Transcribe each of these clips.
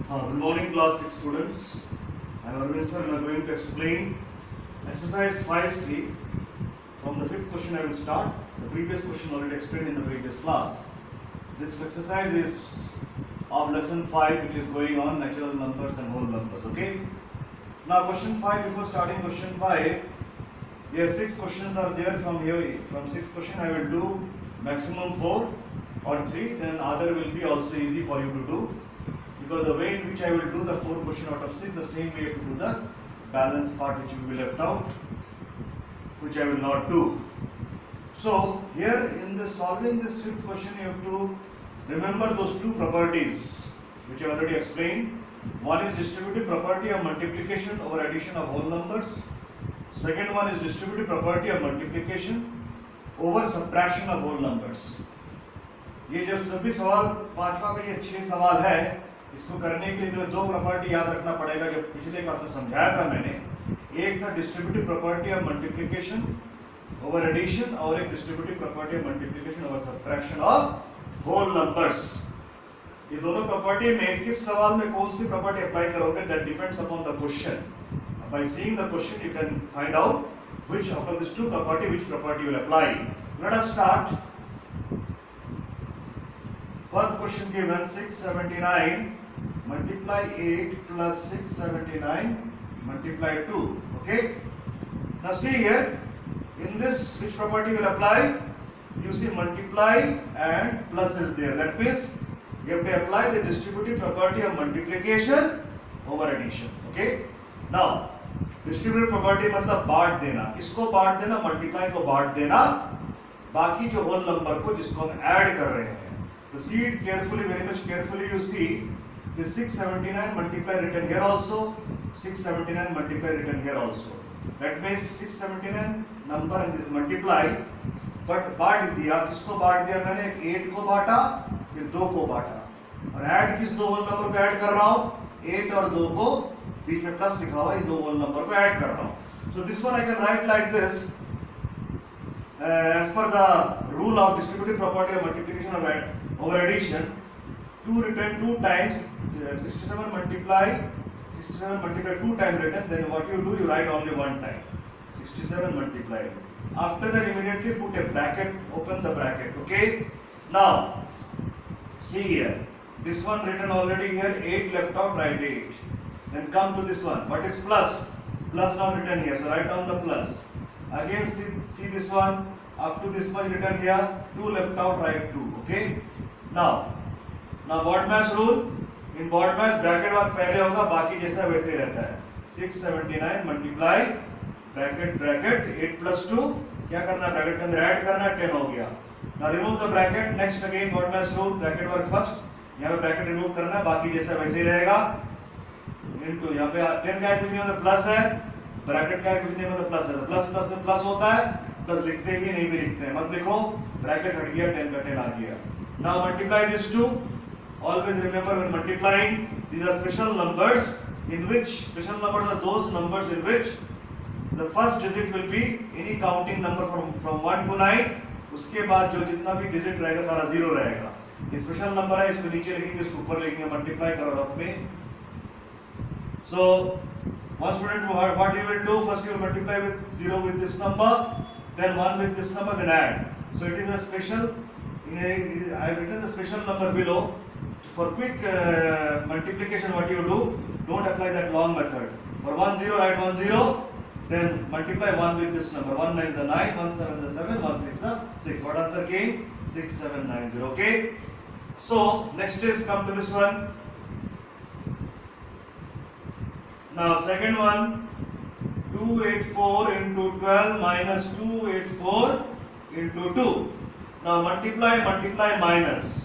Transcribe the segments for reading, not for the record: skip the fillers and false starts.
Good morning, class 6 students. I am Arvind sir and I am going to explain exercise 5C. From the fifth question I will start. The previous question already explained in the previous class. This exercise is of lesson 5, which is going on natural numbers and whole numbers. Okay. Now question 5, before starting question 5, here 6 questions are there. From 6 questions I will do maximum 4 or 3, then other will be also easy for you to do. Because the way in which I will do the 4 question out of 6, the same way to do the balance part which will be left out, which I will not do. So here in the solving this fifth question, you have to remember those two properties which I already explained. One is distributive property of multiplication over addition of whole numbers. Second one is distributive property of multiplication over subtraction of whole numbers. ये जो सभी सवाल पांचवा का ये 6 सवाल है, इसको करने के लिए तो दो प्रॉपर्टी याद रखना पड़ेगा जो पिछले क्लास में समझाया था मैंने. एक था distributive property of multiplication over addition और एक distributive property of multiplication over subtraction of whole numbers. ये दोनों प्रॉपर्टी में किस सवाल में कौन सी प्रॉपर्टी अप्लाई करोगे, that depends upon the question. By seeing the question you can find out which out of these two property which property will apply. Let us start. First question given 679 multiply 8 plus 679 multiply 2. Okay. Now see here, in this which property will apply? You see multiply and plus is there. That means you have to apply the distributive property of multiplication over addition. Okay. Now distributive property मतलब बांट देना. किसको बांट देना? Multiply को बांट देना बाकी जो होल नंबर को जिसको हम ऐड कर रहे हैं. तो see it carefully, very much carefully. You see this 679 multiply written here also, 679 multiply written here also. That means 679 number and this multiply, but बांट दिया. किसको बांट दिया मैंने? 8 को बांटा, फिर 2 को बांटा. और ऐड किस दो होल नंबर को ऐड कर रहा हूं? 8 और 2 को बीच में प्लस लिखा हुआ, ये दो होल नंबर को ऐड कर रहा हूं. So this one I can write like this as per the rule of distributive property of multiplication of over addition. 2 written 2 times 67 multiply 2 times written, then what you do, you write only one time 67 multiply. After that immediately put a bracket, open the bracket. Okay. Now see here, this one written already here, 8 left out, write 8. Then come to this one. What is plus? Plus now written here, so write down the plus. Again see this one, up to this much written here, 2 left out, write 2. Okay. Now BODMAS rule. In BODMAS bracket work पहले होगा, बाकी जैसा वैसे ही रहता है. 679 multiply bracket 8 plus 2, क्या करना? Bracket के अंदर ऐड करना, 10 हो गया. Now remove the bracket. Next again BODMAS rule, bracket work first. यहाँ पे ब्रैकेट रिमूव करना, बाकी जैसा वैसे ही रहेगा. इनटू यहाँ पे 10 का कुछ नहीं मतलब प्लस है, ब्रैकेट का कुछ नहीं मतलब प्लस है. प्लस प्लस में प्लस होता है, प्लस लिखते भी नहीं भी लिखते हैं, मत लिखो. ब्रैकेट हट गया, 10 का 10 आ गया. Now multiply this two. Always remember when multiplying, these are special numbers in which special numbers are those numbers in which the first digit will be any counting number from 1 to 9. उसके बाद जो जितना भी digit रहेगा सारा 0 रहेगा. ये special number है, इसको नीचे लिखेंगे, इसको ऊपर लिखेंगे. मल्टीप्लाई करो रफ में. So one student, what you will do, first you will multiply with 0 with this number, then 1 with this number, then add. So it is a special, I have written the special number below. For quick multiplication, what you do, don't apply that long method. For 1 0 write 1 0, then multiply 1 with this number. 1 9 is 9, 1 7 is 7, 1 6 is 6. What answer came? 6790. Okay. So next is come to this one. Now second one, 284 into 12 minus 284 into 2. Now multiply minus.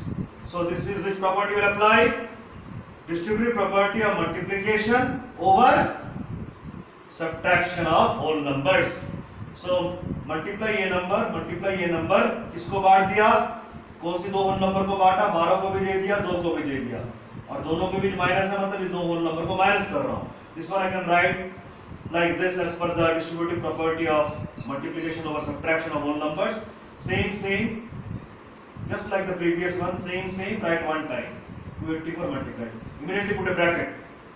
So this is which property will apply? Distributive property of multiplication over subtraction of whole numbers. So multiply ये number किसको बांट दिया? कौन सी दो whole number को बांटा? 12 को भी दे दिया, 2 को भी दे दिया, और दोनों के बीच माइनस है, मतलब ये दो होल नंबर को माइनस कर रहा हूँ. This one I can write like this as per the distributive property of multiplication over subtraction of whole numbers. Same, just like the previous one, same, write one time. 284 multiplied. Immediately put a bracket.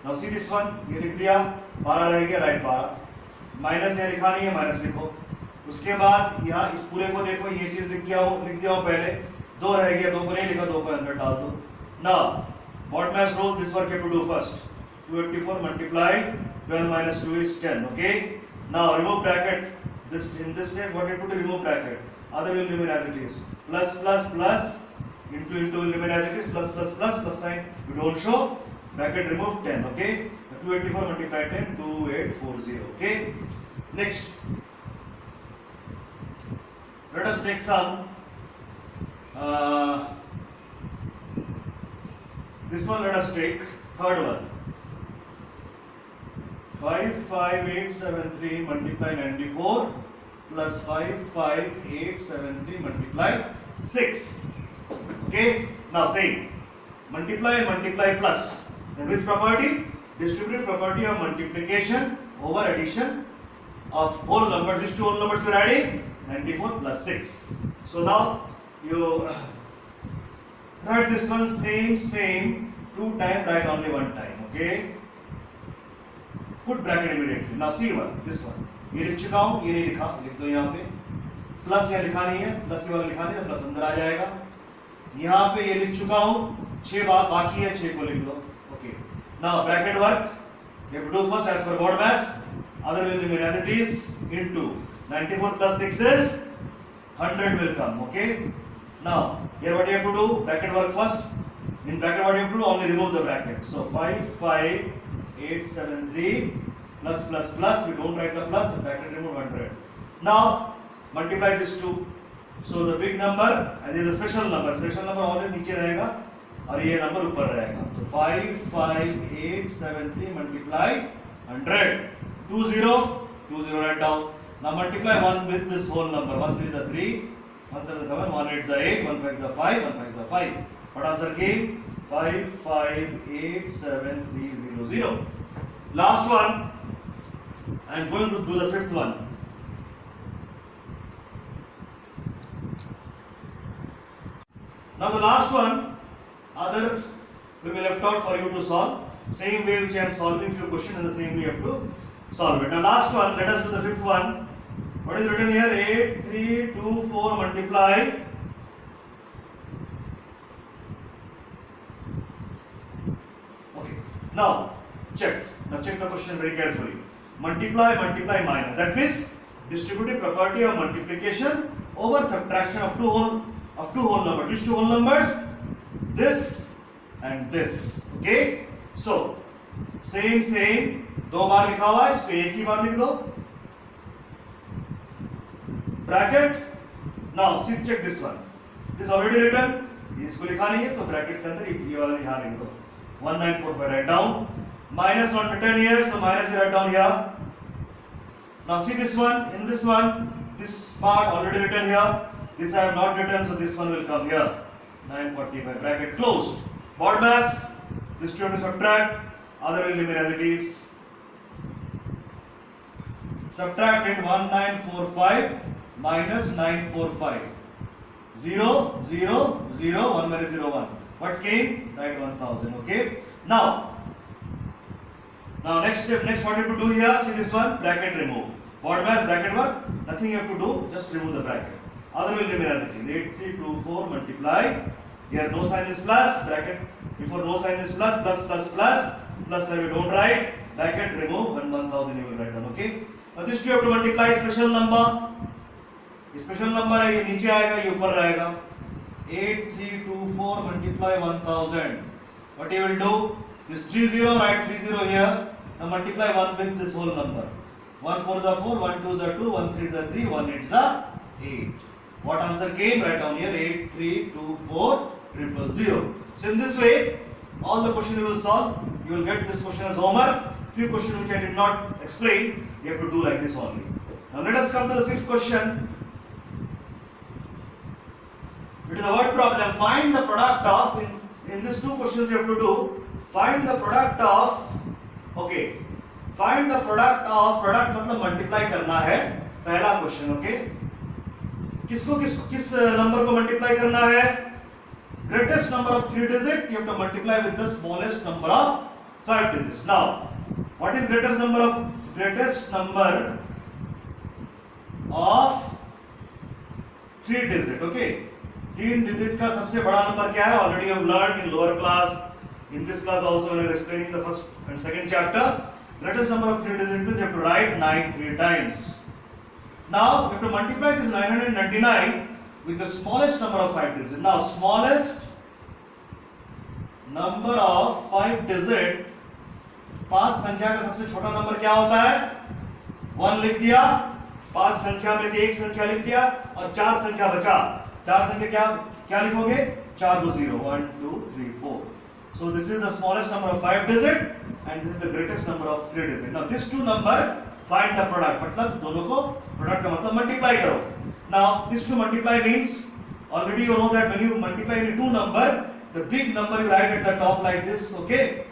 Now see this one, ये लिख दिया, 12 रह गया, right 12, minus यहाँ लिखा नहीं है, minus लिखो. उसके बाद यहाँ इस पूरे को देखो, ये चीज लिख दिया हूँ पहले, 2 रह गया, 2 को नहीं लिखा, 2 को अंदर डाल दो. Now BODMAS rule, this work you have to do first. 284 multiplied 12 minus 2 is 10. Okay. Now remove bracket. This in this step, what you have to do, remove bracket. Other will remain as it is. Plus plus plus into will remain as it is. Plus plus plus plus sign. You don't show. Bracket remove 10. Okay. 284 multiplied 10 2840. Okay. Next. Let us take some. This one let us take. Third one. 55873 multiply 94 plus 55873 multiply 6. Okay. Now same. Multiply and multiply plus. Then which property? Distributive property of multiplication over addition of whole numbers. Which two whole numbers you are adding? 94 plus 6. So now you write this one same 2 times, write only 1 time. Okay. Put bracket immediately. Now see one, this one. ये लिख चुका हूँ, ये नहीं लिखा, लिख दो यहाँ पे. प्लस यहाँ लिखा नहीं है, प्लस ये वाला लिखा नहीं है, प्लस अंदर आ जाएगा. यहाँ पे ये लिख चुका हूँ, 6 बाकी है, 6 को लिख दो. Okay. Now bracket work. You have to do first as per BODMAS. Other will remain as it is. Into 94 plus 6 is 100 will come. Okay. Now here what you have to do? Bracket work first. In bracket what you have to do? Only remove the bracket. So 55873 plus plus plus, we don't write the plus, bracket remove 100. Now multiply this two. So the big number and this is a special number already नीचे रहेगा और ये number ऊपर रहेगा. तो 55873 multiply 100. 20 write down. Now multiply 1 with this whole number. 1 3 is 3, 1 7 is 7, 1 8 is 8, 1 5 is 5, 1 5 is 5. What answer came? 5587,300. Last one. I am going to do the fifth one. Now the last one, other will be left out for you to solve. Same way which I am solving few questions, in the same way you have to solve it. Now last one, let us do the fifth one. What is written here? 8324 multiply. Now check the question very carefully. Multiply minus. That means distributive property of multiplication over subtraction of two whole numbers. Which two whole numbers? This and this. Okay. So same 2 बार लिखा हुआ है, इसको एक ही बार लिख दो. Bracket. Now see, check this one. This already written. इसको लिखा नहीं है तो ब्रैकेट के अंदर ये वाला यहाँ लिख दो. 1945 write down. Minus 1 written here, so minus you write down here. Now see this one. In this one, this part already written here. This I have not written, so this one will come here. 945 bracket closed. BODMAS. This two have to subtract. Other will remain as it is. Subtracted 1945 minus 945. 0 0 0 1 minus 0 1. What came? Write 1000. Okay. Now next step, next what you have to do here, see this one, bracket remove. BODMAS bracket work, nothing you have to do, just remove the bracket. Other will remain as it is. 8324 multiply. Here no sign is plus, bracket before no sign is plus, plus we don't write, bracket remove and 1000 you will write down. Okay. Now this you have to multiply special number. Special number है, ये नीचे आएगा, ये ऊपर रहेगा. 8324 multiply 1000. What you will do? This 30, write 30 here. Now multiply 1 with this whole number. 1 4 is 4, 1 2 is 2, 1 3 is 3, 1 8 is 8. What answer came? Write down here 8324 000. So in this way, all the questions you will solve. You will get this question as homework. Few questions which I did not explain, you have to do like this only. Now let us come to the sixth question. It is a word problem. Find the product of, in these two questions you have to do, find the product of, okay, find the product of, product मतलब multiply करना है, पहला question. Okay, किस number को multiply करना है? greatest number of 3 digits, you have to multiply with the smallest number of 5 digits. Now, what is greatest number of 3 digit? Okay, 3 digit का सबसे बड़ा नंबर क्या है? Already you have learned in lower class. In this class also when I was explaining the first and second chapter, greatest number of 3 digits means you have to write 9 3 times. Now you have to multiply this 999 with the smallest number of 5 digits. Now smallest number of 5 digit, 5 संख्या का सबसे छोटा number क्या होता है? 1 लिख दिया, 5 संख्या में से एक संख्या लिख दिया और 4 संख्या बचा। 4 संख्या क्या लिखोगे? 4 2 0 1 2 3 4. So this is the smallest number of 5 digit and this is the greatest number of 3 digit. Now these two number find the product. मतलब दोनों को product का मतलब multiply करो. Now this two multiply means already you know that when you multiply any two number, the big number you write at the top like this. Okay,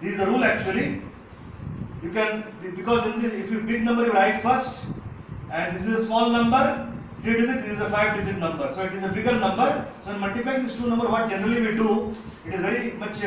this is the rule actually. You can, because in this, if you big number you write first and this is a small number, 3 digit, this is a 5 digit number, so it is a bigger number. So in multiplying these two number, what generally we do, it is very much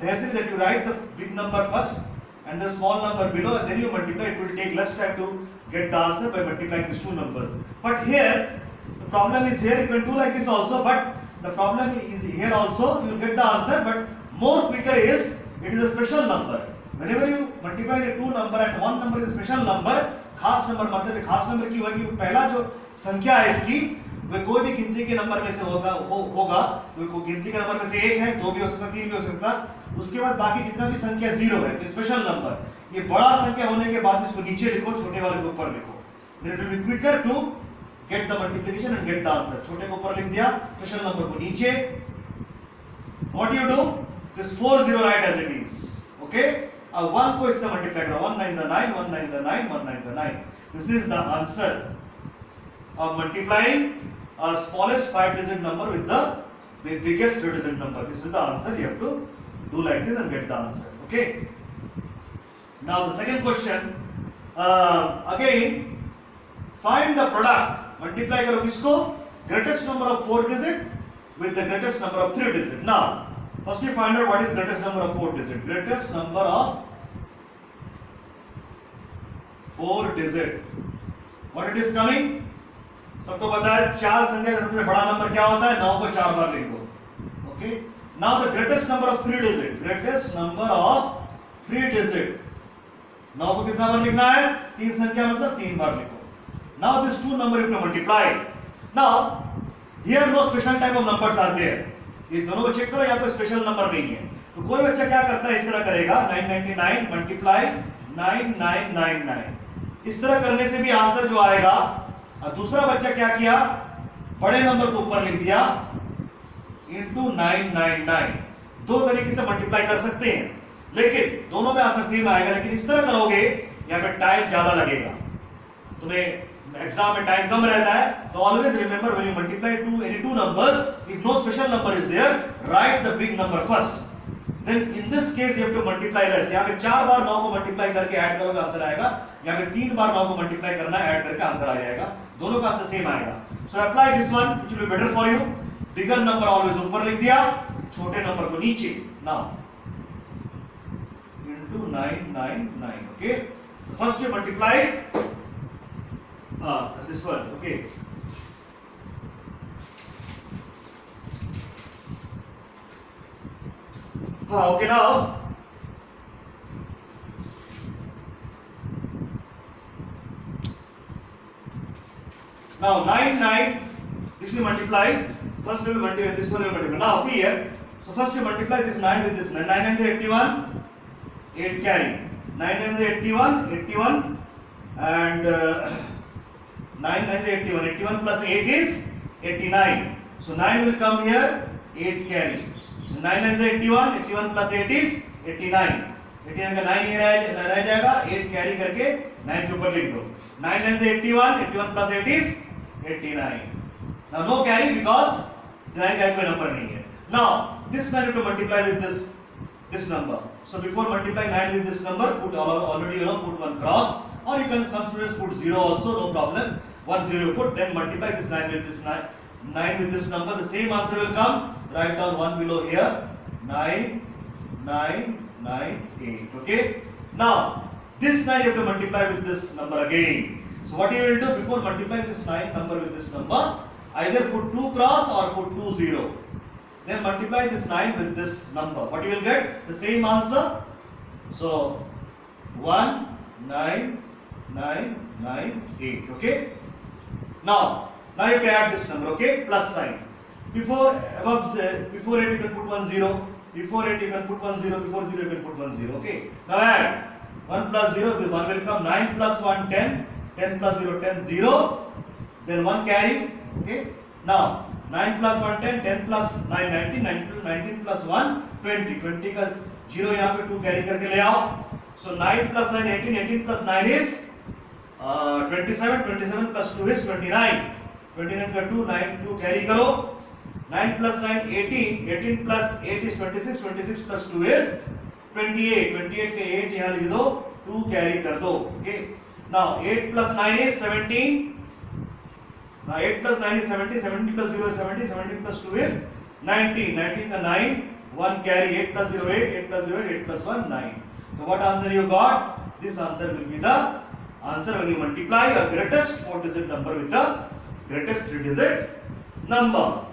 necessary that you write the big number first and the small number below, and then you multiply. It will take less time to get the answer by multiplying these two numbers. But here the problem is, here you can do like this also, but the problem is here also you will get the answer, but more quicker is it is a special number. Whenever you multiply the two number and one number is a special number, खास number मतलब खास number की होगी, पहला जो संख्या है इसकी वह कोई भी गिनती के नंबर में से होगा, वो गिनती के नंबर में से 1 है, 2 भी हो सकता, 3 भी हो सकता, उसके बाद बाकी जितना भी संख्या 0 है तो स्पेशल नंबर। ये बड़ा संख्या होने के बाद इसको नीचे लिखो, छोटे वाले को ऊपर लिखो, then it will be quicker to get the multiplication and get the answer. छोटे को ऊपर लिख दिया, स्पेशल नंबर को नीचे। What do you do? This 40 write as it is. Okay, अब 1 को इससे मल्टीप्लाई करो, 1 9 9, 1 9 9, 1 9 9. This is the answer of multiplying a smallest 5 digit number with the biggest 3 digit number. This is the answer. You have to do like this and get the answer. Okay. Now the second question, again find the product. Multiply करो किसको? Greatest number of 4 digit with the greatest number of 3 digit. Now first you find out what is greatest number of 4 digit. Greatest number of 4 digit. What it is coming? सबको पता है 4 संख्या का सबसे बड़ा number क्या होता है? 9 को 4 बार लिख दो. Okay. Now the greatest number of 3 digit. Greatest number of 3 digit. 9 को कितना बार लिखना है? 3 संख्या मतलब 3 बार लिखो. Now these two number you have to multiply. Now here no special type of numbers are there. ये दोनों को चेक करो, यहाँ पे स्पेशल नंबर नहीं है. तो कोई बच्चा क्या करता है, इस तरह करेगा 999 मल्टीप्लाई 9999. इस तरह करने से भी आंसर जो आएगा. और दूसरा बच्चा क्या किया, बड़े नंबर को ऊपर लिख दिया इंटू 999. दो तरीके से मल्टीप्लाई कर सकते हैं, लेकिन दोनों में आंसर सेम आएगा. लेकिन इस तरह करोगे यहाँ पे टाइम ज्यादा लगेगा, तुम्हें एग्जाम में टाइम कम रहता है. तो always remember when you multiply to any two numbers, if no special number is there, write the big number first. Then in this case you have to multiply less. यहाँ पे 4 बार 9 को multiply करके add करोगे answer आएगा. यहाँ पे 3 बार 9 को multiply करना है, ऐड करके आंसर आ जाएगा. दोनों का आंसर सेम आएगा. So apply this one, it will be better for you. Bigger number always ऊपर लिख दिया, छोटे नंबर को नीचे. Now into 999. Okay, first you multiply this one. Okay, okay, now Now 9, 9, this we multiply. First we will multiply, this one we will multiply. Now see here. So first we multiply this 9 with this 9. 9 9 is 81, 8 carry. 9 9 is 81, 81, and 9 9 is 81. 81 plus 8 is 89. So 9 will come here, 8 carry. 9 9 is 81, 81 plus 8 is 89. 89 का 9 ही रह जाएगा, 8 carry करके 9 के ऊपर लिख दो. 9 9 is 81, 81 plus 8 is 89. Now no carry because 9 का कोई number नहीं है. Now this 9 you have to multiply with this number. So before multiplying 9 with this number, put already put one cross, or you can, some students put 0 also, no problem. 1 0 you put, then multiply this 9 with this 9 with this number. The same answer will come. write down 1 below here. 9, 9, 9, 8. Okay. Now this 9 you have to multiply with this number again. So what you will do before multiplying this 9 number with this number, either put 2 cross or put 2 0. Then multiply this 9 with this number. What you will get? The same answer. So 1, 9, 9, 9, 8. Okay. Now you have to add this number. Okay. Plus sign. Before it you can put 1 0. Before it you can put 1 0. Before 0 you can put 1 0. Okay. Now add 1 plus 0. This 1 will come. 9 plus 1 10. 10 plus 0 10 0. Then 1 carry. Okay. Now 9 plus 1 10. 10 plus 9 19. 19 plus 1 20. 20 का 0 यहाँ पे 2 carry करके ले आओ. So 9 plus 9 18. 18 plus 9 is 27. 27 plus 2 is 29. 29 का 2 9 2 carry करो. 9 plus 9 18. 18 plus 8 is 26. 26 plus 2 is 28. 28 के 8 यहाँ लिख दो. 2 कैरी कर दो. Okay. Now 8 plus 9 is 17. Now 8 plus 9 is 70. 70 plus 0 is 70. 17 plus 2 is 19. 19 का 9. 1 carry. 8 plus 0 8. 8 plus 0 8. 8 plus 1 9. So what answer you got? This answer will be the answer when you multiply your greatest 4-digit number with the greatest 3-digit number.